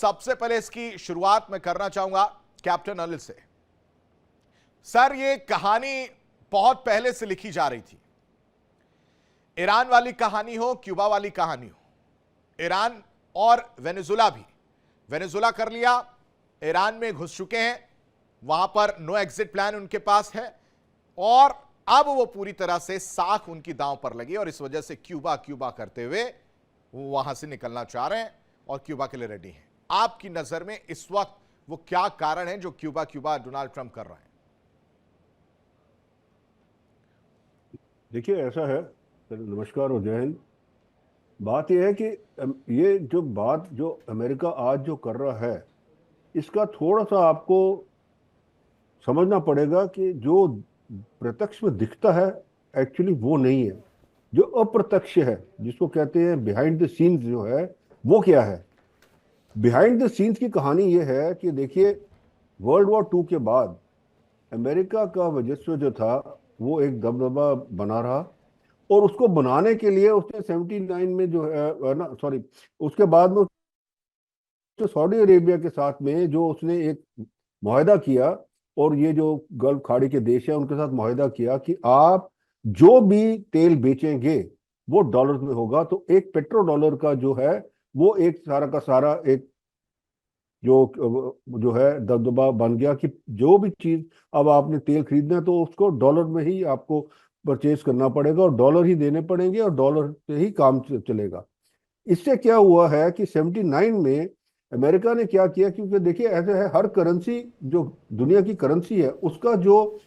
सबसे पहले इसकी शुरुआत मैं करना चाहूंगा कैप्टन अनिल से। सर, ये कहानी बहुत पहले से लिखी जा रही थी। ईरान वाली कहानी हो, क्यूबा वाली कहानी हो, ईरान और वेनेजुला भी, वेनेजुला कर लिया, ईरान में घुस चुके हैं, वहां पर नो एग्जिट प्लान उनके पास है और अब वो पूरी तरह से साख उनकी दांव पर लगी और इस वजह से क्यूबा क्यूबा करते हुए वो वहां से निकलना चाह रहे हैं और क्यूबा के लिए रेडी हैं। आपकी नजर में इस वक्त वो क्या कारण है जो क्यूबा क्यूबा डोनाल्ड ट्रंप कर रहे हैं? देखिए, ऐसा है, नमस्कार और जय हिंद। बात यह है कि ये जो अमेरिका आज जो कर रहा है, इसका थोड़ा सा आपको समझना पड़ेगा कि जो प्रत्यक्ष में दिखता है एक्चुअली वो नहीं है। जो अप्रत्यक्ष है, जिसको कहते हैं बिहाइंड द सीन्स, जो है वो क्या है। बिहाइंड द सीन्स की कहानी ये है कि देखिए, वर्ल्ड वॉर 2 के बाद अमेरिका का वर्चस्व जो था वो एक दबदबा बना रहा और उसको बनाने के लिए उसने 79 में जो है ना, सॉरी, उसके बाद में तो सऊदी अरेबिया के साथ में जो उसने एक मुआहदा किया और ये जो गल्फ खाड़ी के देश है उनके साथ मुआहदा किया कि आप जो भी तेल बेचेंगे वो डॉलर्स में होगा। तो एक पेट्रो डॉलर का जो है वो एक सारा का सारा एक जो है दबदबा बन गया कि जो भी चीज अब आपने तेल खरीदना है तो उसको डॉलर में ही आपको परचेज करना पड़ेगा और डॉलर ही देने पड़ेंगे और डॉलर से ही काम चलेगा। इससे क्या हुआ है कि 79 में अमेरिका ने क्या किया, क्योंकि देखिए ऐसे है, हर करेंसी जो दुनिया की करेंसी है उसका जो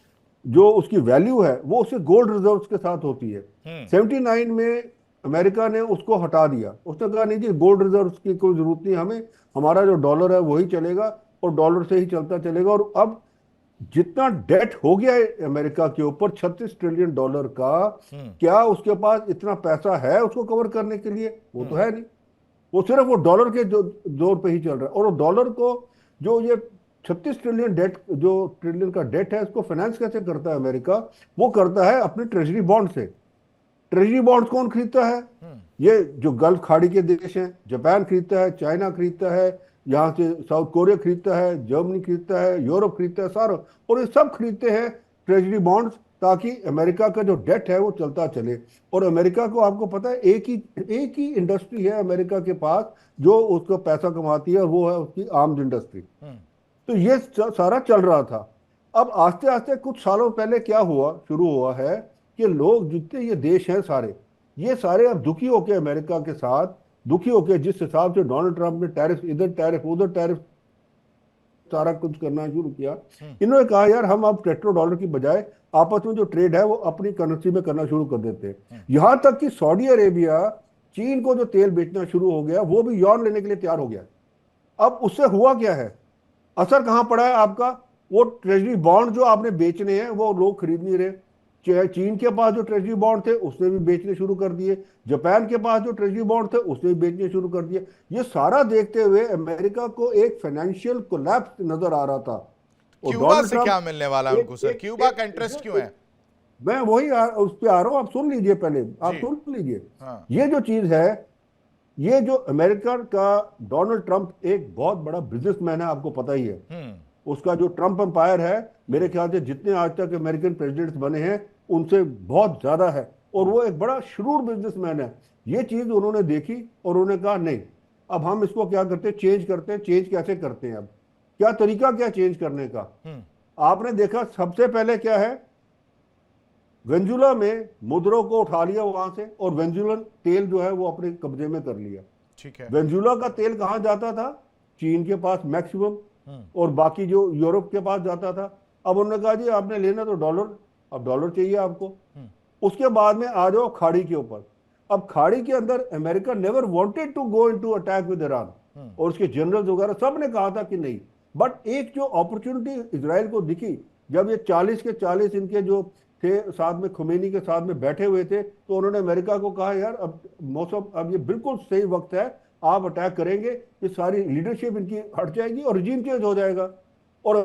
जो उसकी वैल्यू है वो उसके गोल्ड रिजर्व्स के साथ होती है। 79 में अमेरिका ने उसको हटा दिया, उसने कहा नहीं जी, गोल्ड रिजर्व्स की कोई जरूरत नहीं हमें, हमारा जो डॉलर है वही चलेगा और डॉलर से ही चलता चलेगा। और अब जितना डेट हो गया है अमेरिका के ऊपर 36 ट्रिलियन डॉलर का, क्या उसके पास इतना पैसा है उसको कवर करने के लिए? वो तो है नहीं। वो सिर्फ वो डॉलर के जोर पे ही चल रहा है। और डॉलर को जो ये 36 ट्रिलियन डेट, जो ट्रिलियन का डेट है, इसको फाइनेंस कैसे करता है अमेरिका? वो करता है अपने ट्रेजरी बॉन्ड से। ट्रेजरी बॉन्ड कौन खरीदता है? ये जो गल्फ खाड़ी के देश हैं, जापान खरीदता है, चाइना खरीदता है, यहाँ से साउथ कोरिया खरीदता है, जर्मनी खरीदता है, यूरोप खरीदता है, सारा, और ये सब खरीदते हैं ट्रेजरी बॉन्ड्स ताकि अमेरिका का जो डेट है वो चलता चले। और अमेरिका को आपको पता है एक ही इंडस्ट्री है अमेरिका के पास जो उसको पैसा कमाती है, और वो है उसकी आर्म्स इंडस्ट्री। तो ये सारा चल रहा था। अब आस्ते आस्ते कुछ सालों पहले क्या हुआ, शुरू हुआ है कि लोग, जितने ये देश हैं सारे, ये सारे अब दुखी होके अमेरिका के साथ, दुखी होके जिस हिसाब से डोनाल्ड ट्रंप ने टैरिफ, इधर टैरिफ उधर टैरिफ, सारा कुछ करना शुरू किया, इन्होंने कहा यार हम अब पेट्रो डॉलर की बजाय आपस में जो ट्रेड है वो अपनी करेंसी में करना शुरू कर देते हैं। यहां तक कि सऊदी अरेबिया चीन को जो तेल बेचना शुरू हो गया वो भी यौन लेने के लिए तैयार हो गया। अब उससे हुआ क्या है, असर कहां पड़ा है आपका? वो ट्रेजरी बॉन्ड जो आपने बेचने हैं वो लोग खरीद नहीं रहे। चीन के पास जो ट्रेजरी बॉन्ड थे उसने भी बेचने शुरू कर दिए, जापान के पास जो ट्रेजरी बॉन्ड थे उसने भी बेचने शुरू कर दिए। ये सारा देखते हुए अमेरिका को एक फाइनेंशियल कोलैप्स नजर आ रहा था। और क्यूबा से क्या मिलने वाला है उनको सर? क्यूबा का इंटरेस्ट क्यों है? मैं वही उस पर आ रहा हूं, आप सुन लीजिए पहले, आप सुन लीजिए। ये जो चीज है, ये जो अमेरिका का डोनाल्ड ट्रंप एक बहुत बड़ा बिजनेसमैन है, आपको पता ही है। उसका जो ट्रंप एम्पायर है, मेरे ख्याल से जितने आज तक अमेरिकन प्रेसिडेंट्स बने हैं उनसे बहुत ज्यादा है, और वो एक बड़ा श्रूड बिजनेसमैन है। ये चीज उन्होंने देखी और उन्होंने कहा नहीं, अब हम इसको क्या करते हैं, चेंज करते हैं। चेंज कैसे करते हैं? अब क्या तरीका, क्या चेंज करने का? आपने देखा सबसे पहले क्या है, वेनेजुला में मुद्रों को उठा लिया वहां से और वेनेजुलन तेल जो है वो अपने कब्जे में कर लिया। ठीक है। वेनेजुला का तेल कहां जाता था? चीन के पास मैक्सिमम, और बाकी जो यूरोप के पास जाता था। अब उन्होंने कहा जी आपने लेना तो डॉलर, अब डॉलर चाहिए आपको। उसके बाद में आ जाओ खाड़ी के ऊपर। अब खाड़ी के अंदर America never wanted to go into attack with Iran, और उसके जनरल्स वगैरह सब ने कहा था कि नहीं। बट एक जो अपॉर्चुनिटी इजराइल को दिखी, जब ये 40 के 40 इनके जो थे साथ में, खुमैनी के साथ में बैठे हुए थे, तो उन्होंने अमेरिका को कहा यार अब मौसम, अब ये बिल्कुल सही वक्त है, आप अटैक करेंगे, ये सारी लीडरशिप इनकी हट जाएगी और रिजीम चेंज हो जाएगा। और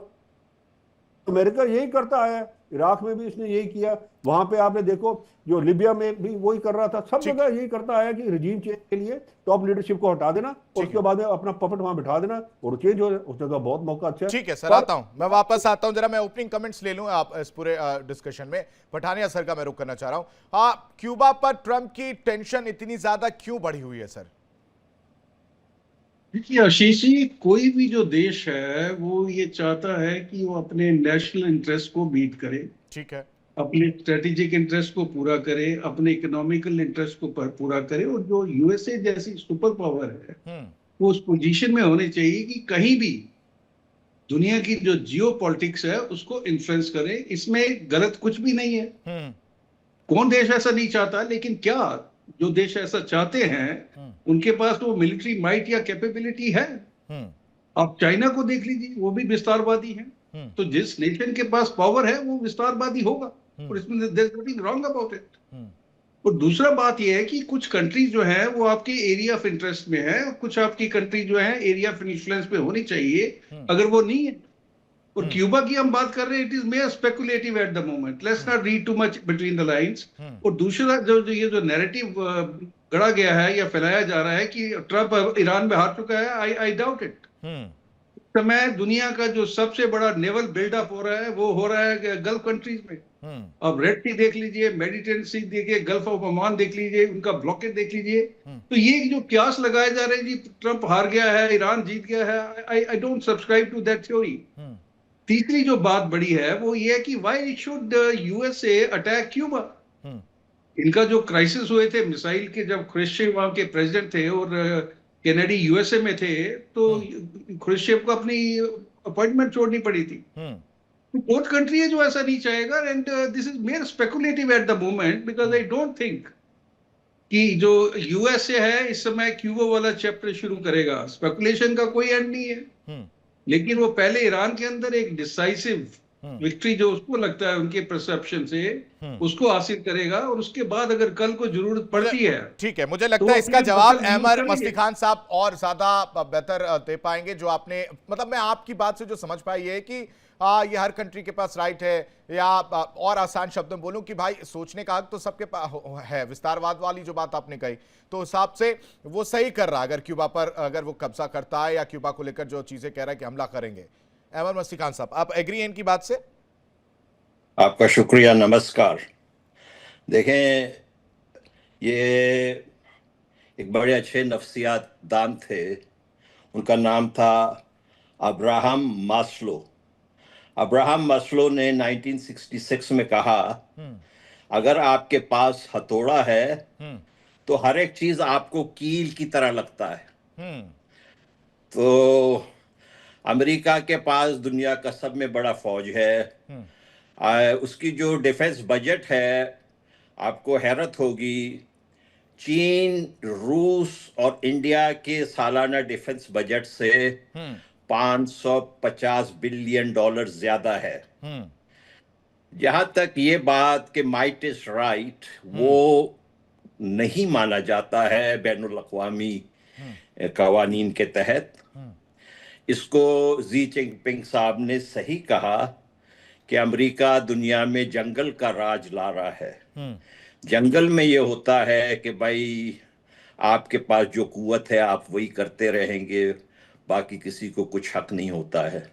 अमेरिका यही करता आया है। इराक में भी इसने यही किया, वहां पे आपने देखो जो लिबिया में भी वही कर रहा था, सब ठीक जगह यही करता है कि रिजीम चेंज के लिए टॉप लीडरशिप को हटा देना और ठीक उसके है बाद में अपना पपट वहां बिठा देना और चेंज हो जाए। उस जगह बहुत मौका अच्छा है। ठीक है सर, पर आता हूं मैं, वापस आता हूं। जरा मैं ओपनिंग कमेंट्स ले लूं आप इस पूरे डिस्कशन में। पठानिया सर का मैं रुख करना चाह रहा हूं। क्यूबा पर ट्रंप की टेंशन इतनी ज्यादा क्यों बढ़ी हुई है सर? देखिए आशीष जी, कोई भी जो देश है वो ये चाहता है कि वो अपने नेशनल इंटरेस्ट को मीट करे, ठीक है। अपने स्ट्रेटेजिक इंटरेस्ट को पूरा करे, अपने इकोनॉमिकल इंटरेस्ट को पूरा करे। और जो यूएसए जैसी सुपर पावर है हम्म। वो उस पोजीशन में होनी चाहिए कि कहीं भी दुनिया की जो जियो पॉलिटिक्स है उसको इन्फ्लुएंस करे। इसमें गलत कुछ भी नहीं है। हम्म। कौन देश ऐसा नहीं चाहता, लेकिन क्या जो देश ऐसा चाहते हैं हम्म। उनके पास वो मिलिट्री माइट या कैपेबिलिटी है? हम्म। आप चाइना को देख लीजिए, वो भी विस्तारवादी है। हम्म। तो जिस नेशन के पास पावर है वो विस्तारवादी होगा, और इसमें there is nothing wrong about it. Hmm. और दूसरा बात यह है कि कुछ कंट्रीज जो है वो आपके एरिया ऑफ इंटरेस्ट में है, और कुछ आपकी कंट्री जो है एरिया ऑफ इन्फ्लुएंस में होनी चाहिए, अगर वो नहीं है। और क्यूबा की हम बात कर रहे हैं, it is mayor speculative at the moment, let's not read too much between the lines. और दूसरा जो ये जो नैरेटिव गढ़ा गया है या फैलाया जा रहा है कि ट्रंप ईरान में हार चुका है, आई डाउट इट। समय दुनिया का जो सबसे बड़ा नेवल बिल्डअप हो रहा है वो हो रहा है गल्फ कंट्रीज में। अब रेड सी देख लीजिए, मेडिटेरेनियन सी देखिए, गल्फ ऑफ ओमान देख लीजिए, उनका ब्लॉकेट देख लीजिए। तो ये जो क्यास लगाए जा रहे हैं जी ट्रंप हार गया है, ईरान जीत गया है, I don't subscribe to that theory. तीसरी जो बात बड़ी है वो ये है कि why should USA attack Cuba. इनका जो क्राइसिस हुए थे मिसाइल के, जब ख्रुश्चेव वहां के प्रेसिडेंट थे और केनेडी यूएसए में थे, तो ख्रुश्चेव को अपनी अपॉइंटमेंट छोड़नी पड़ी थी। बोथ कंट्री है जो ऐसा नहीं चाहेगा, and this is mayor speculative at the moment, because I don't think कि जो यूएसए है इस समय क्यूबा वाला चैप्टर शुरू करेगा। स्पेकुलेशन का कोई एंड नहीं है, लेकिन वो पहले ईरान के अंदर एक डिसाइसिव विक्ट्री जो उसको लगता है उनके परसेप्शन से उसको हासिल करेगा, और उसके बाद अगर कल को जरूरत पड़ती है। ठीक है, मुझे लगता तो है इसका अपने जवाब मतलब अहमद यूज मस्ती करेंगे। खान साहब और ज्यादा बेहतर दे पाएंगे। जो आपने, मतलब मैं आपकी बात से जो समझ पाई है कि ये हर कंट्री के पास राइट है, या और आसान शब्दों में बोलूं कि भाई सोचने का हक तो सबके पास है। विस्तारवाद वाली जो बात आपने कही, तो हिसाब से वो सही कर रहा है अगर क्यूबा पर अगर वो कब्जा करता है, या क्यूबा को लेकर जो चीजें कह रहा है कि हमला करेंगे। अहमद मस्ती खान साहब, आप एग्री हैं इनकी बात से? आपका शुक्रिया, नमस्कार। देखें, ये एक बड़े अच्छे नफ्सियात दान थे, उनका नाम था अब्राहम मास्लो। अब्राहम मास्लो ने 1966 में कहा, अगर आपके पास हथौड़ा है तो हर एक चीज आपको कील की तरह लगता है। तो अमेरिका के पास दुनिया का सब में बड़ा फौज है। उसकी जो डिफेंस बजट है, आपको हैरत होगी, चीन, रूस और इंडिया के सालाना डिफेंस बजट से 550 बिलियन डॉलर ज्यादा है। जहां तक ये बात कि माइट इज राइट, वो नहीं माना जाता है बैनुल अक़वामी कवानीन के तहत। इसको जी जिनपिंग साहब ने सही कहा कि अमेरिका दुनिया में जंगल का राज ला रहा है। जंगल में ये होता है कि भाई आपके पास जो कुव्वत है आप वही करते रहेंगे, बाकी किसी को कुछ हक नहीं होता है।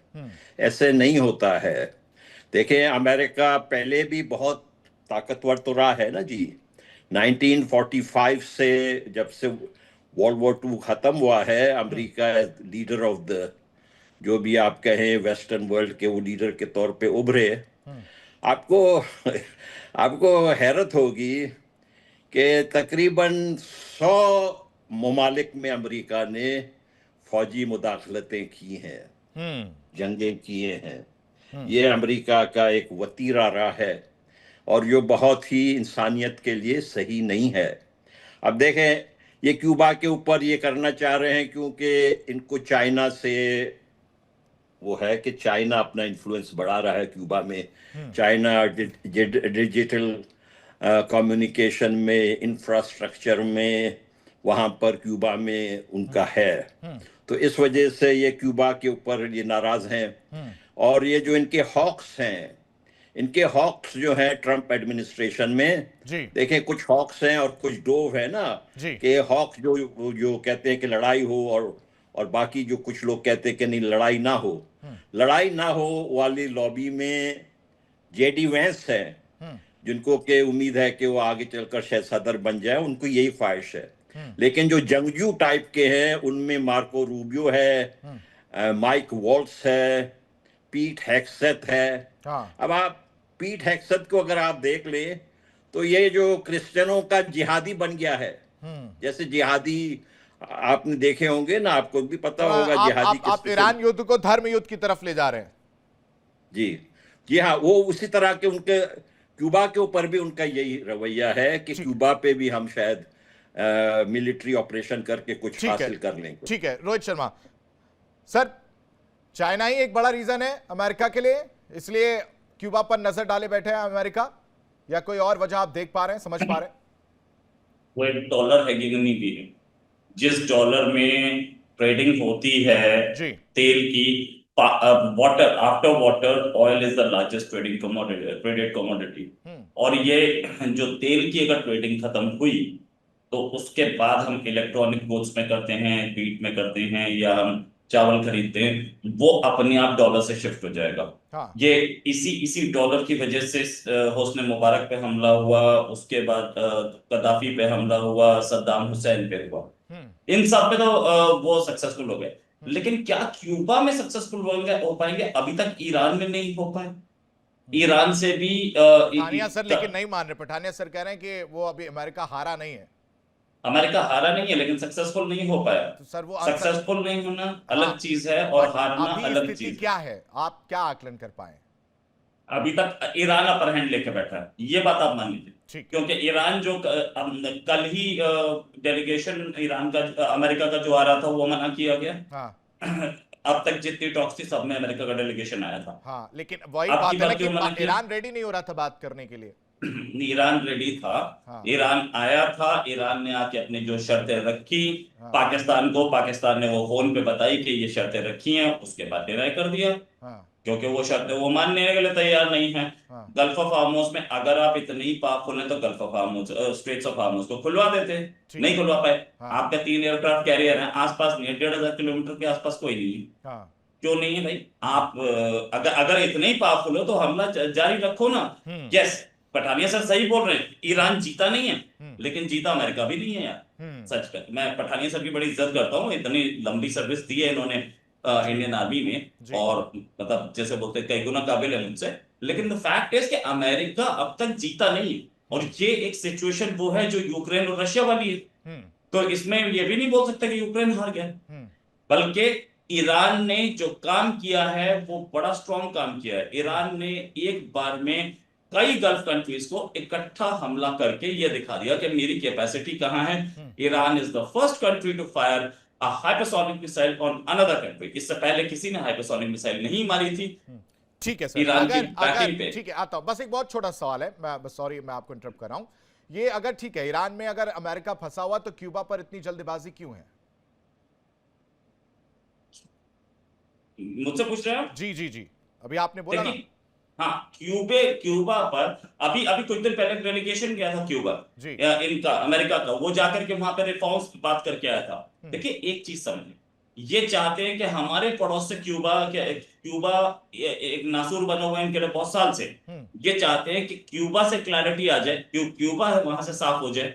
ऐसे नहीं होता है। देखें, अमेरिका पहले भी बहुत ताकतवर तो रहा है ना जी। 1945 से जब से वर्ल्ड वॉर II खत्म हुआ है, अमेरिका लीडर ऑफ द, जो भी आप कहें, वेस्टर्न वर्ल्ड के वो लीडर के तौर पे उभरे। आपको आपको हैरत होगी कि तकरीबन 100 ममालिक में अमेरिका ने फौजी मुदाखलतें की हैं, जंगें किए हैं। ये अमेरिका का एक वतीरा रहा है, और जो बहुत ही इंसानियत के लिए सही नहीं है। अब देखें, ये क्यूबा के ऊपर ये करना चाह रहे हैं क्योंकि इनको चाइना से वो है कि चाइना अपना इन्फ्लुएंस बढ़ा रहा है क्यूबा में। चाइना डिजिटल कम्युनिकेशन में, इंफ्रास्ट्रक्चर में, वहां पर क्यूबा में उनका है। तो इस वजह से ये क्यूबा के ऊपर ये नाराज हैं। और ये जो इनके हॉक्स हैं, इनके हॉक्स जो है ट्रम्प एडमिनिस्ट्रेशन में, जी देखें कुछ हॉक्स हैं और कुछ डोव है ना, जी कि हॉक्स जो जो कहते हैं कि लड़ाई हो, और बाकी जो कुछ लोग कहते हैं कि नहीं लड़ाई ना हो। लड़ाई ना हो वाली लॉबी में जेडी वैंस है, जिनको के उम्मीद है कि वो आगे चलकर शायद सदर बन जाए, उनको यही ख्वाहिश है। लेकिन जो जंगजू टाइप के हैं उनमें मार्को रूबियो है, माइक वॉल्स है, पीट हेग्सेथ है। हाँ अब आप पीट हेग्सेथ को अगर आप देख ले तो ये जो क्रिश्चियनों का जिहादी बन गया है। जैसे जिहादी आपने देखे होंगे ना, आपको भी पता तो होगा जिहादी किस आप ईरान युद्ध को धर्म युद्ध की तरफ ले जा रहे हैं। जी जी हाँ, वो उसी तरह के उनके क्यूबा के ऊपर भी उनका यही रवैया है कि क्यूबा पे भी हम शायद मिलिट्री ऑपरेशन करके कुछ हासिल कर लेंगे। ठीक है रोहित शर्मा सर, चाइना ही एक बड़ा रीजन है अमेरिका के लिए, इसलिए क्यूबा पर नजर डाले बैठे हैं अमेरिका, या कोई और वजह आप देख पा रहे हैं, समझ पा रहे हैं? वो एक डॉलर हेगेमनी भी है। जिस डॉलर में ट्रेडिंग होती है जी तेल की, water, after water oil is the largest trading traded commodity. और ये जो तेल की अगर ट्रेडिंग खत्म हुई तो उसके बाद हम इलेक्ट्रॉनिक गुड्स में करते हैं, बीट में करते हैं, या हम चावल खरीदते हैं, वो अपने आप डॉलर से शिफ्ट हो जाएगा। हाँ। ये इसी डॉलर की वजह से होस्ने मुबारक पे हमला हुआ, उसके बाद कदाफी पे हमला हुआ, सद्दाम हुसैन पे हुआ, इन सब पे तो वो सक्सेसफुल हो गए। लेकिन क्या क्यूबा में सक्सेसफुल हो पाएंगे? अभी तक ईरान में नहीं हो पाए। ईरान से भी पठानिया सर लेकिन नहीं मान रहे, पठानिया सर कह रहे हैं कि वो अभी अमेरिका हारा नहीं है। अमेरिका हारा नहीं है लेकिन सक्सेसफुल नहीं हो पाया। तो सर वो सक्सेसफुल नहीं होना अलग हाँ, चीज है और हारना अभी अलग स्थिति चीज। क्या है, आप क्या आकलन कर पाए? अभी तक ईरान अपर हैंड लेके बैठा है, ये बात आप मान लीजिए, क्योंकि ईरान जो कल ही डेलीगेशन ईरान का अमेरिका का जो आ रहा था वो मना किया गया। हाँ। अब तक जितनी टॉक्स थी सब में अमेरिका का डेलीगेशन आया था। हाँ, लेकिन वही बात है ना कि ईरान रेडी नहीं हो रहा था बात करने के लिए। ईरान रेडी था। हाँ। ईरान आया था, ईरान ने आके अपनी जो शर्तें रखी पाकिस्तान को, पाकिस्तान ने वो फोन पे बताई कि ये शर्तें रखी हैं, उसके बाद डिनाई कर दिया। क्योंकि वो शर्तें वो मानने के लिए तैयार नहीं है। गल्फ ऑफ हार्मोज में अगर आप इतने ही पावरफुल हैं तो Gulf of Hormuz, Straits of Hormuz को खुलवा देते, नहीं खुलवा पाए। आपका 3 एयरक्राफ्ट कैरियर है आसपास, 1,500 किलोमीटर के आसपास कोई नहीं है। क्यों नहीं है भाई? आप अगर इतने ही पावरफुल हो तो हमला जारी रखो ना। यस, पठानिया सर सही बोल रहे हैं, ईरान जीता नहीं है लेकिन जीता अमेरिका भी नहीं है यार। सच कर, मैं पठानिया सर की बड़ी इज्जत करता हूँ, इतनी लंबी सर्विस दी है इन्होंने इंडियन आर्मी में, और मतलब जैसे बोलते कई गुना काबिल है मुझसे। लेकिन द फैक्ट इज कि अमेरिका अब तक जीता नहीं है, और ये एक सिचुएशन वो है जो यूक्रेन और रशिया वाली है। तो इसमें ये भी नहीं बोल सकते कि यूक्रेन हार गया, बल्कि ईरान ने जो काम किया है वो बड़ा स्ट्रॉन्ग काम किया है। ईरान ने एक बार में कई गल्फ कंट्रीज को इकट्ठा हमला करके ये दिखा दिया कि मेरी कैपेसिटी कहां है। Iran is the first country to fire a hypersonic missile on another country. इससे पहले किसी ने हाइपरसोनिक मिसाइल नहीं मारी थी। ठीक है सर, अगर ठीक है, आता हूं, बस एक बहुत छोटा सवाल है, मैं सॉरी मैं आपको इंटरप्ट कर रहा हूं। ये अगर ठीक है, ईरान में अगर अमेरिका फंसा हुआ तो क्यूबा पर इतनी जल्दबाजी क्यों है? मुझसे पूछ रहे हैं? जी जी जी, अभी आपने बोला ना। हाँ, क्यूबा पर अभी कुछ दिन पहले डेलीगेशन गया था क्यूबा, इनका अमेरिका का, वो जाकर के वहां पर रिफॉर्म्स बात करके आया था। देखिए एक चीज समझिए, ये चाहते हैं कि हमारे पड़ोस से क्यूबा एक नासूर बना हुआ है इनके लिए बहुत साल से। ये चाहते हैं कि क्यूबा से क्लैरिटी आ जाए, क्यूबा वहां से साफ हो जाए,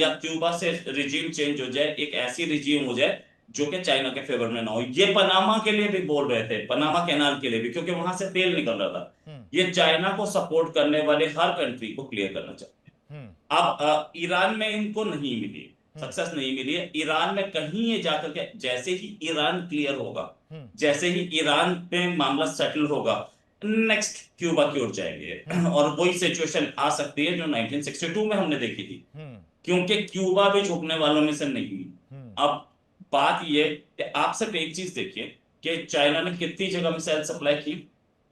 या क्यूबा से रिजीम चेंज हो जाए, एक ऐसी रिजीम हो जाए जो कि चाइना के फेवर में ना हो। ये पनामा के लिए भी बोल रहे थे, पनामा कैनाल के लिए भी, क्योंकि वहां से तेल निकल रहा था। ये चाइना को सपोर्ट करने वाले हर कंट्री को क्लियर करना चाहते हैं। अब ईरान में इनको नहीं मिली, सक्सेस नहीं मिली है। ईरान में कहीं ये जाकर के, जैसे ही ईरान क्लियर होगा, जैसे ही ईरान पे मामला सेटल होगा, नेक्स्ट क्यूबा की ओर जाएंगे, और वही सिचुएशन आ सकती है जो 1962 में हमने देखी थी, क्योंकि क्यूबा भी झुकने वालों में से नहीं हुई। अब बात ये कि आप सिर्फ एक चीज देखिए कि चाइना ने कितनी जगह मिसाइल सप्लाई की,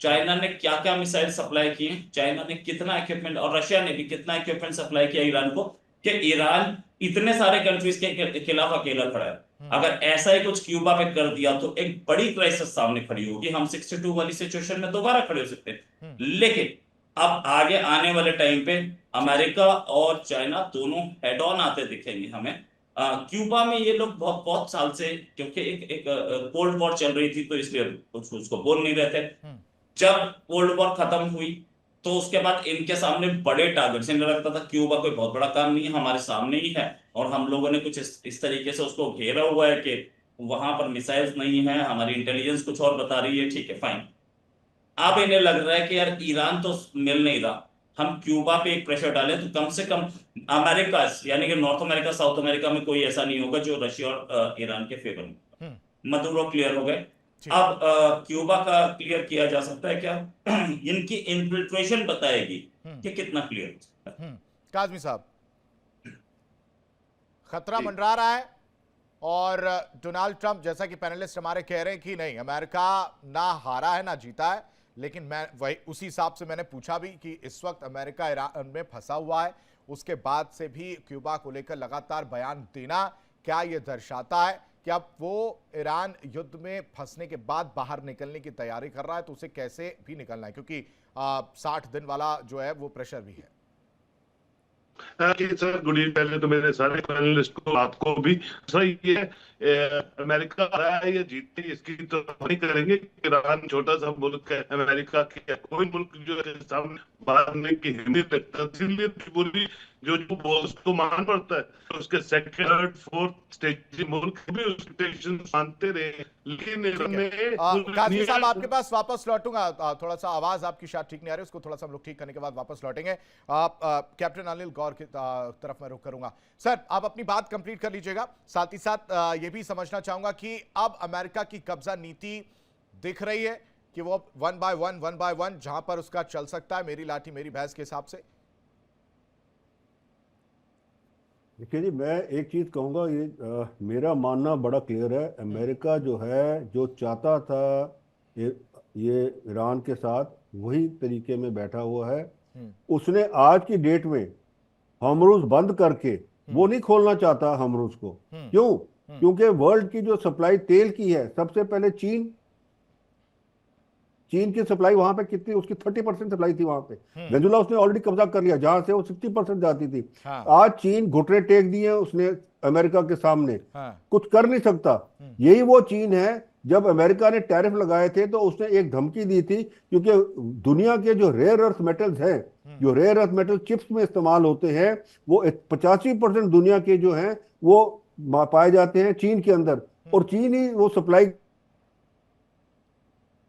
चाइना ने क्या क्या मिसाइल सप्लाई किए, चाइना ने कितना इक्विपमेंट, और रशिया ने भी कितना इक्विपमेंट सप्लाई किया ईरान को, कि ईरान इतने सारे कंट्रीज के खिलाफ अकेला खड़ा है। अगर ऐसा ही कुछ क्यूबा पे कर दिया तो एक बड़ी क्राइसिस सामने खड़ी होगी, हम 62 वाली सिचुएशन में दोबारा खड़े हो सकते हैं। लेकिन अब आगे आने वाले टाइम पे अमेरिका और चाइना दोनों हेड ऑन आते दिखेंगे हमें। क्यूबा में ये लोग बहुत बहुत साल से, क्योंकि एक कोल्ड वॉर चल रही थी तो इसलिए उसको बोल नहीं रहे थे। जब कोल्ड वॉर खत्म हुई तो उसके बाद इनके सामने बड़े टारगेट्स, इन्हें लगता था क्यूबा कोई बहुत बड़ा काम नहीं है, हमारे सामने ही है, और हम लोगों ने कुछ इस तरीके से उसको घेरा हुआ है कि वहां पर मिसाइल्स नहीं है, हमारी इंटेलिजेंस कुछ और बता रही है, ठीक है फाइन। अब इन्हें लग रहा है कि यार ईरान तो मिल नहीं रहा, हम क्यूबा पे एक प्रेशर डालें तो कम से कम अमेरिका यानी कि नॉर्थ अमेरिका साउथ अमेरिका में कोई ऐसा नहीं होगा जो रशिया और ईरान के फेवर में होगा। मदुरो क्लियर हो गए। अब क्यूबा का क्लियर किया जा सकता है क्या? इनकी इन्फिल्ट्रेशन बताएगी कि कितना क्लियर हो सकता है। काज़मी साहब, खतरा मंडरा रहा है और डोनाल्ड ट्रंप, जैसा कि पैनलिस्ट हमारे कह रहे हैं कि नहीं, अमेरिका ना हारा है ना जीता है, लेकिन मैं वही उसी हिसाब से मैंने पूछा भी कि इस वक्त अमेरिका ईरान में फंसा हुआ है, उसके बाद से भी क्यूबा को लेकर लगातार बयान देना, क्या यह दर्शाता है कि अब वो ईरान युद्ध में फंसने के बाद बाहर निकलने की तैयारी कर रहा है, तो उसे कैसे भी निकलना है, क्योंकि 60 दिन वाला जो है वो प्रेशर भी है। Sir good evening. पहले तो मेरे सारे पैनलिस्ट को, आपको भी सही है, अमेरिका आ रहा है या जीते इसकी तो नहीं करेंगे। ईरान छोटा सा मुल्क है, अमेरिका की कोई मुल्क जो है सामने मारने की हिम्मत रखता है, इसलिए पूरी जो बोल उसको मान पड़ता है। तो उसके सेकंड थर्ड फोर्थ स्टेज मुल्क भी उसके टेंशन मानते रहे, लेकिन काज़मी साहब आपके पास वापस लौटूंगा, थोड़ा सा आवाज आपकी शायद ठीक नहीं आ रही, उसको थोड़ा सा हम लोग ठीक करने के बाद वापस लौटेंगे। कैप्टन अनिल गौर की तरफ मैं रुख करूंगा। सर, आप अपनी बात कंप्लीट कर लीजिएगा, साथ ही साथ ये भी समझना चाहूंगा कि अब अमेरिका की कब्जा नीति दिख रही है कि वो वन बाय वन जहां पर उसका चल सकता है, मेरी लाठी मेरी भैंस के हिसाब से। देखिए जी, मैं एक चीज कहूंगा, ये मेरा मानना बड़ा क्लियर है। अमेरिका जो है, जो चाहता था ये ईरान के साथ, वही तरीके में बैठा हुआ है। उसने आज की डेट में हॉर्मुज़ बंद करके वो नहीं खोलना चाहता हॉर्मुज़ को। क्यों? क्योंकि वर्ल्ड की जो सप्लाई तेल की है, सबसे पहले चीन की सप्लाई वहां पे कितनी, उसकी 30% सप्लाई थी वहां पे। वेनेजुला उसने ऑलरेडी कब्जा कर लिया, जहां से वो 60% जाती थी। आज चीन घुटने टेक दिए उसने अमेरिका के सामने, कुछ कर नहीं सकता। यही वो चीन है, जब अमेरिका ने टैरिफ लगाए थे तो उसने एक धमकी दी थी, क्योंकि दुनिया के जो रेयर अर्थ मेटल्स हैं, जो रेयर अर्थ मेटल चिप्स में इस्तेमाल होते हैं, वो 85% दुनिया के जो हैं वो पाए जाते हैं चीन के अंदर, और चीन ही वो सप्लाई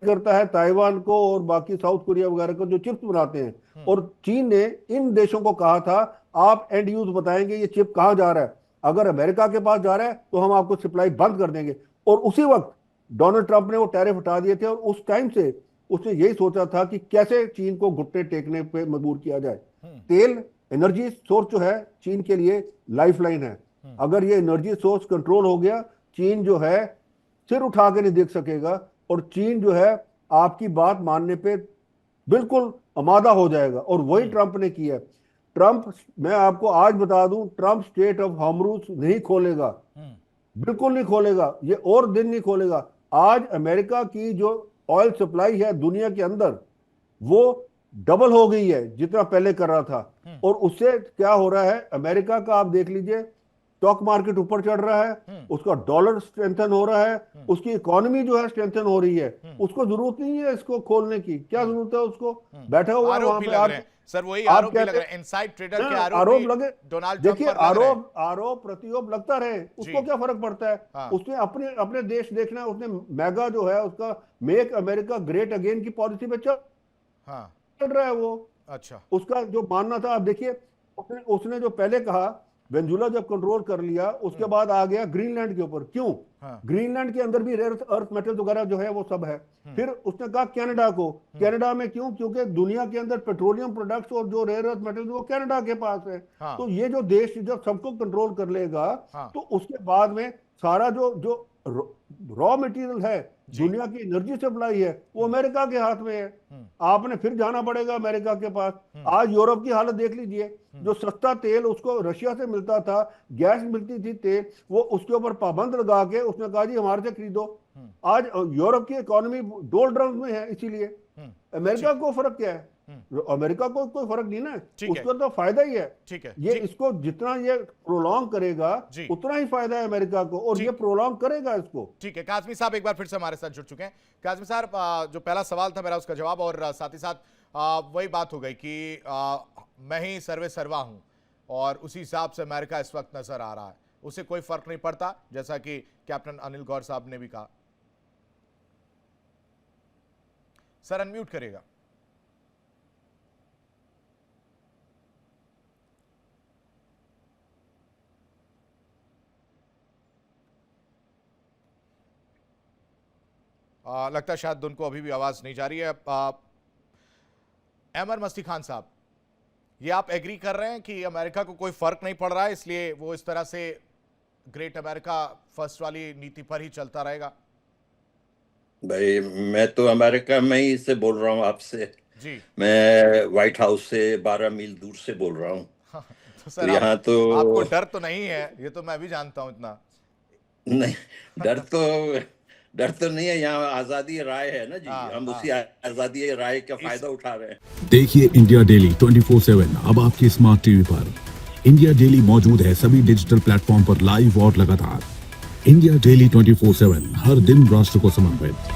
करता है ताइवान को और बाकी साउथ कोरिया वगैरह को जो चिप्स बनाते हैं। और चीन ने इन देशों को कहा था, आप एंड यूज बताएंगे ये चिप कहां जा रहा है, अगर अमेरिका के पास जा रहा है तो हम आपको सप्लाई बंद कर देंगे। और उसी वक्त डोनाल्ड ट्रंप ने वो टैरिफ हटा दिए थे, और उस टाइम से उसने यही सोचा था कि कैसे चीन को घुटने टेकने पे मजबूर किया जाए। तेल एनर्जी सोर्स जो है चीन के लिए लाइफलाइन है। अगर ये एनर्जी सोर्स कंट्रोल हो गया, चीन जो है सिर उठा के नहीं देख सकेगा, और चीन जो है आपकी बात मानने पे बिल्कुल आमादा हो जाएगा। और वही ट्रंप ने किया। ट्रंप, मैं आपको आज बता दूं, ट्रंप स्ट्रेट ऑफ हॉर्मुज़ नहीं खोलेगा, बिल्कुल नहीं खोलेगा, ये और दिन नहीं खोलेगा। आज अमेरिका की जो ऑयल सप्लाई है दुनिया के अंदर, वो डबल हो गई है जितना पहले कर रहा था। और उससे क्या हो रहा है, अमेरिका का आप देख लीजिए, स्टॉक मार्केट ऊपर चढ़ रहा है, उसका डॉलर स्ट्रेंथन हो रहा है, उसकी इकोनॉमी जो है स्ट्रेंथन हो रही है। उसको जरूरत नहीं है इसको खोलने की, क्या जरूरत है उसको, बैठा हुआ है वहां पे। सर वही आरोप लग रहे हैं, इनसाइड ट्रेडर के आरोप लगे। डोनाल्ड देखिए, आरोप प्रत्यारोप लगता रहे, उसको क्या फर्क पड़ता है। उसने अपने देश देखना है। उसने मेगा जो है उसका मेक अमेरिका ग्रेट अगेन की पॉलिसी पे चल रहा है वो। अच्छा, उसका जो मानना था, आप देखिए उसने जो पहले कहा, वेनेजुला जब कंट्रोल कर लिया, उसके बाद आ गया ग्रीनलैंड के ऊपर। क्यों? ग्रीनलैंड के अंदर भी रेयर अर्थ मेटल वगैरह जो है वो सब है। फिर उसने कहा कनाडा को, कनाडा में क्यों? क्योंकि दुनिया के अंदर पेट्रोलियम प्रोडक्ट्स और जो रेयर अर्थ मेटल वो कनाडा के पास है। तो ये जो देश जब सबको कंट्रोल कर लेगा, तो उसके बाद में सारा जो रॉ मटेरियल है, दुनिया की एनर्जी सप्लाई है, वो अमेरिका के हाथ में है। आपने फिर जाना पड़ेगा अमेरिका के पास। आज यूरोप की हालत देख लीजिए, जो सस्ता तेल उसको रशिया से मिलता था, गैस मिलती थी तेल, वो उसके ऊपर पाबंद लगा के उसने कहा जी हमारे से खरीदो। आज यूरोप की इकोनॉमी डोलड्रम्स में है। इसीलिए अमेरिका को फर्क क्या है? अमेरिका को कोई फर्क नहीं ना, उसको तो फायदा ही है। ठीक है, ये इसको जितना ये प्रोलॉन्ग करेगा उतना ही फायदा है अमेरिका को, और ये प्रोलॉन्ग करेगा इसको। ठीक है, काज़मी साहब एक बार फिर से हमारे साथ जुड़ चुके हैं। काज़मी साहब, जो पहला सवाल था मेरा उसका जवाब, और साथ ही साथ वही बात हो गई कि मैं ही सर्वे सर्वा हूं और उसी हिसाब से अमेरिका इस वक्त नजर आ रहा है, उसे कोई फर्क नहीं पड़ता, जैसा कि कैप्टन अनिल गौर साहब ने भी कहा। सर अनम्यूट करेगा। लगता है शायद उनको अभी भी आवाज नहीं जा रही है। अमर मस्ती खान साहब, ये आप एग्री कर रहे हैं कि अमेरिका को कोई फर्क नहीं पड़ रहा है, इसलिए वो इस तरह से ग्रेट अमेरिका फर्स्ट वाली नीति पर ही चलता रहेगा? भाई मैं तो अमेरिका में ही से बोल रहा हूँ आपसे जी। मैं व्हाइट हाउस से 12 मील दूर से बोल रहा हूँ। तो सर यहाँ तो आपको डर तो नहीं है? ये तो मैं भी जानता हूँ इतना। नहीं, डर तो नहीं है। यहाँ आजादी राय है ना जी, हम उसी आजादी राय का फायदा उठा रहे हैं। देखिए इंडिया डेली 24/7 अब आपके स्मार्ट टीवी पर। इंडिया डेली मौजूद है सभी डिजिटल प्लेटफॉर्म पर लाइव और लगातार। इंडिया डेली 24/7 हर दिन राष्ट्र को समर्पित।